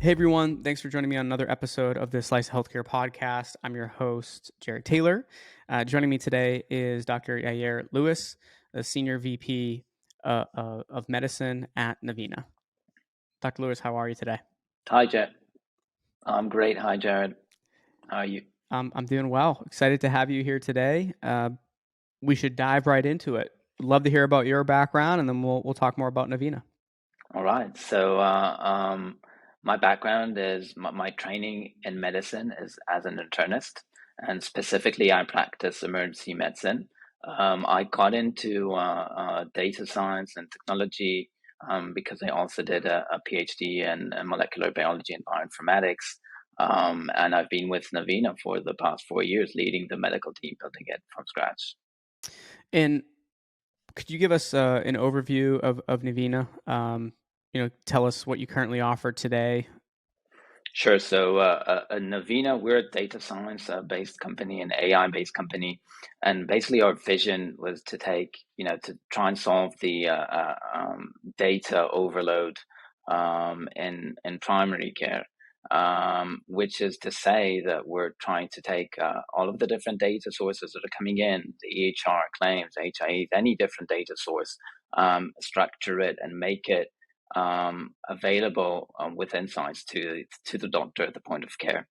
Hey everyone, thanks for joining me on another episode of the Slice Healthcare podcast. I'm your host, Jared Taylor. Joining me today is Dr. Yair Lewis, the Senior VP of Medicine at Navina. Dr. Lewis, how are you today? Hi, Jared. I'm great. Hi, Jared. How are you? I'm doing well. Excited to have you here today. We should dive right into it. Love to hear about your background, and then we'll talk more about Navina. All right. My background is my training in medicine is as an internist, and specifically, I practice emergency medicine. I got into data science and technology because I also did a PhD in molecular biology and bioinformatics. And I've been with Navina for the past 4 years, leading the medical team, building it from scratch. And could you give us an overview of Navina? Tell us what you currently offer today. Sure. Navina, we're a data science based company, an AI based company, and basically our vision was to to try and solve the data overload in primary care, which is to say that we're trying to take all of the different data sources that are coming in, the EHR, claims, HIEs, any different data source, structure it and make it available with insights to the doctor at the point of care.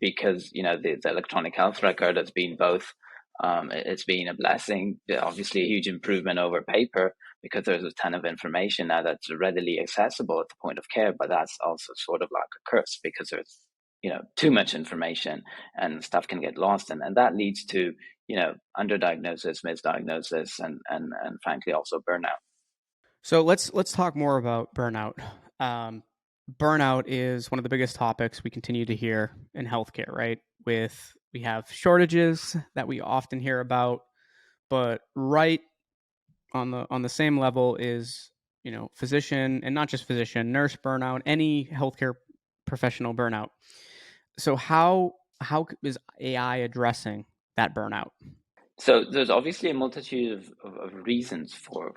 Because the electronic health record has been both. It's been a blessing, obviously a huge improvement over paper because there's a ton of information now that's readily accessible at the point of care. But that's also sort of like a curse because there's too much information and stuff can get lost, and that leads to underdiagnosis, misdiagnosis, and frankly also burnout. So let's talk more about burnout. Um, Burnout is one of the biggest topics we continue to hear in healthcare, right? We have shortages that we often hear about, but right on the same level is physician, and not just physician, nurse burnout, any healthcare professional burnout. So how is AI addressing that burnout? So there's obviously a multitude of reasons for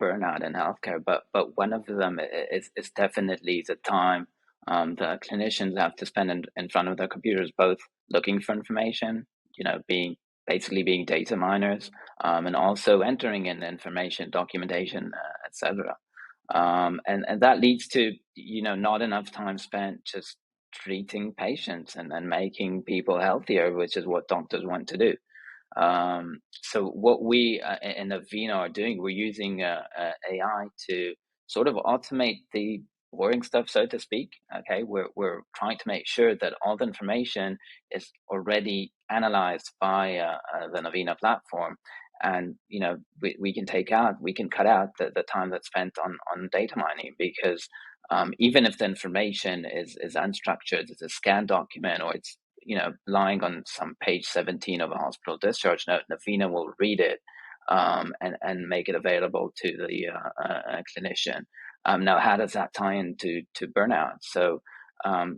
burnout in healthcare, but one of them is definitely the time that clinicians have to spend in front of their computers, both looking for information, being basically being data miners, and also entering in information, documentation, etc. And that leads to not enough time spent just treating patients and making people healthier, which is what doctors want to do. So what we in Avena are doing, we're using AI to sort of automate the boring stuff, so to speak. Okay, we're trying to make sure that all the information is already analyzed by the Navina platform, and we can cut out the time that's spent on data mining because even if the information is unstructured, it's a scanned document or it's lying on some page 17 of a hospital discharge note, Navina will read it and make it available to the clinician. Now, how does that tie into burnout? So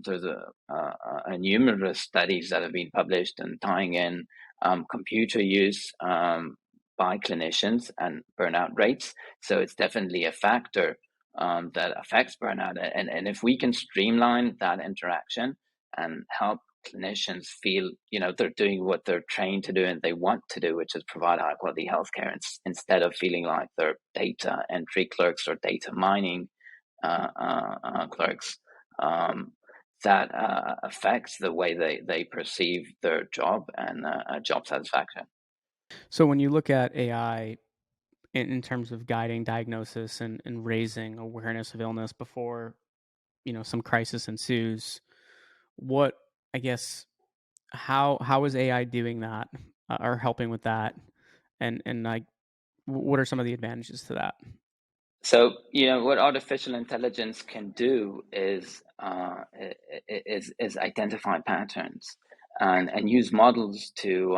there's a numerous studies that have been published and tying in computer use by clinicians and burnout rates. So it's definitely a factor that affects burnout. And if we can streamline that interaction and help clinicians feel they're doing what they're trained to do and they want to do, which is provide high quality healthcare, instead of feeling like they're data entry clerks or data mining clerks. That affects the way they perceive their job and job satisfaction. So when you look at AI in terms of guiding diagnosis and raising awareness of illness before some crisis ensues, what I guess how is AI doing that or helping with that, and like what are some of the advantages to that? So, what artificial intelligence can do is identify patterns and use models to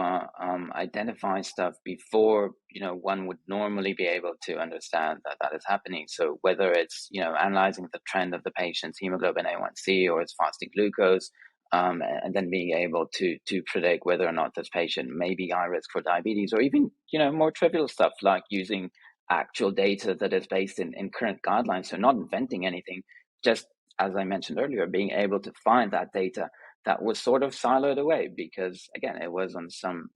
identify stuff before one would normally be able to understand that is happening. So, whether it's analyzing the trend of the patient's hemoglobin A1C or its fasting glucose, and then being able to predict whether or not this patient may be high risk for diabetes, or even more trivial stuff like using actual data that is based in current guidelines. So not inventing anything, just as I mentioned earlier, being able to find that data that was sort of siloed away because, again, it was on some,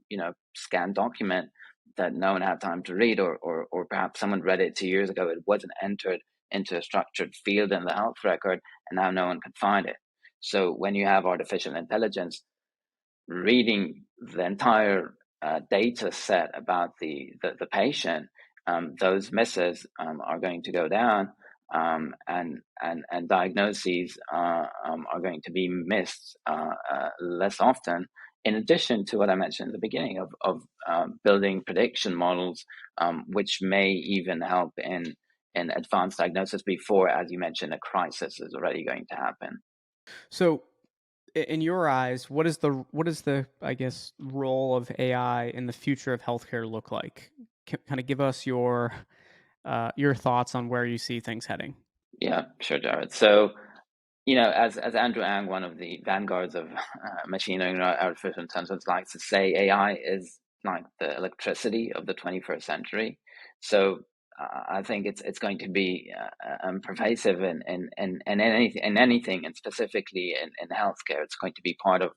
scanned document that no one had time to read, or perhaps someone read it 2 years ago. It wasn't entered into a structured field in the health record, and now no one can find it. So when you have artificial intelligence reading the entire data set about the patient, those misses are going to go down, and diagnoses are going to be missed less often. In addition to what I mentioned at the beginning of building prediction models, which may even help in advanced diagnosis before, as you mentioned, a crisis is already going to happen. So, in your eyes, what is the I guess role of AI in the future of healthcare look like? Kind of give us your thoughts on where you see things heading. Yeah, sure, Jared. So, as Andrew Ang, one of the vanguards of machine learning or artificial intelligence, likes to say, AI is like the electricity of the 21st century. So I think it's going to be pervasive in anything, and specifically in healthcare. It's going to be part of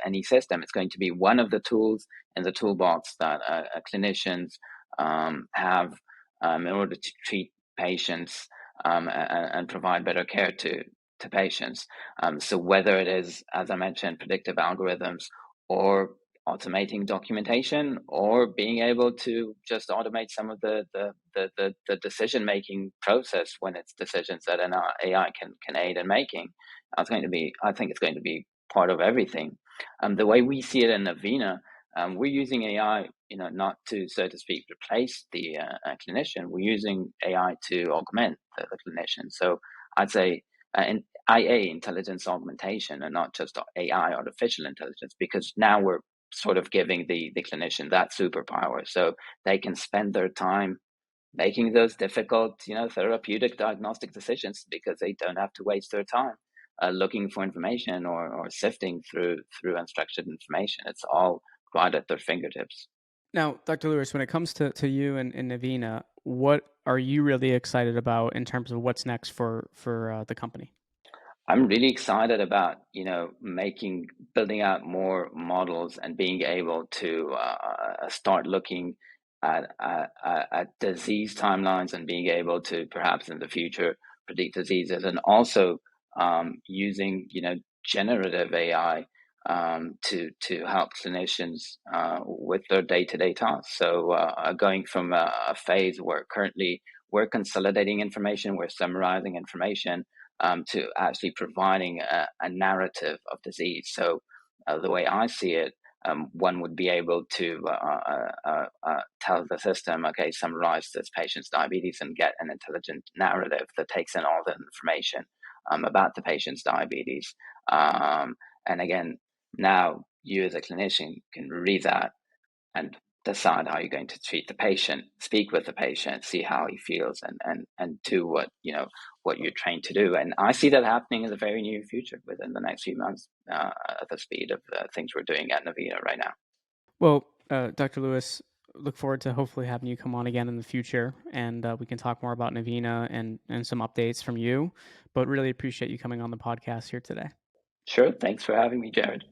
any system. It's going to be one of the tools in the toolbox that clinicians have in order to treat patients, and provide better care to patients. So whether it is, as I mentioned, predictive algorithms, or automating documentation, or being able to just automate some of the decision making process when it's decisions that an AI can aid in making, I think it's going to be part of everything. The way we see it in Navina, we're using AI, not to, so to speak, replace the clinician. We're using AI to augment the clinician. So I'd say in IA, intelligence augmentation, and not just AI, artificial intelligence, because now we're sort of giving the clinician that superpower, so they can spend their time making those difficult, therapeutic diagnostic decisions, because they don't have to waste their time looking for information, or sifting through unstructured information. It's all right at their fingertips. Now, Dr. Lewis, when it comes to you and Navina, what are you really excited about in terms of what's next for the company? I'm really excited about, building out more models and being able to start looking at disease timelines, and being able to perhaps in the future predict diseases, and also using, generative AI to help clinicians with their day-to-day tasks. So going from a phase where currently we're consolidating information, we're summarizing information, to actually providing a narrative of disease. So the way I see it, one would be able to tell the system, okay, summarize this patient's diabetes, and get an intelligent narrative that takes in all the information about the patient's diabetes. And again, now you as a clinician can read that and decide how you're going to treat the patient, speak with the patient, see how he feels, and do what you're trained to do. And I see that happening in the very near future, within the next few months, at the speed of things we're doing at Navina right now. Well, Dr. Lewis, look forward to hopefully having you come on again in the future, and we can talk more about Navina and some updates from you. But really appreciate you coming on the podcast here today. Sure. Thanks for having me, Jared.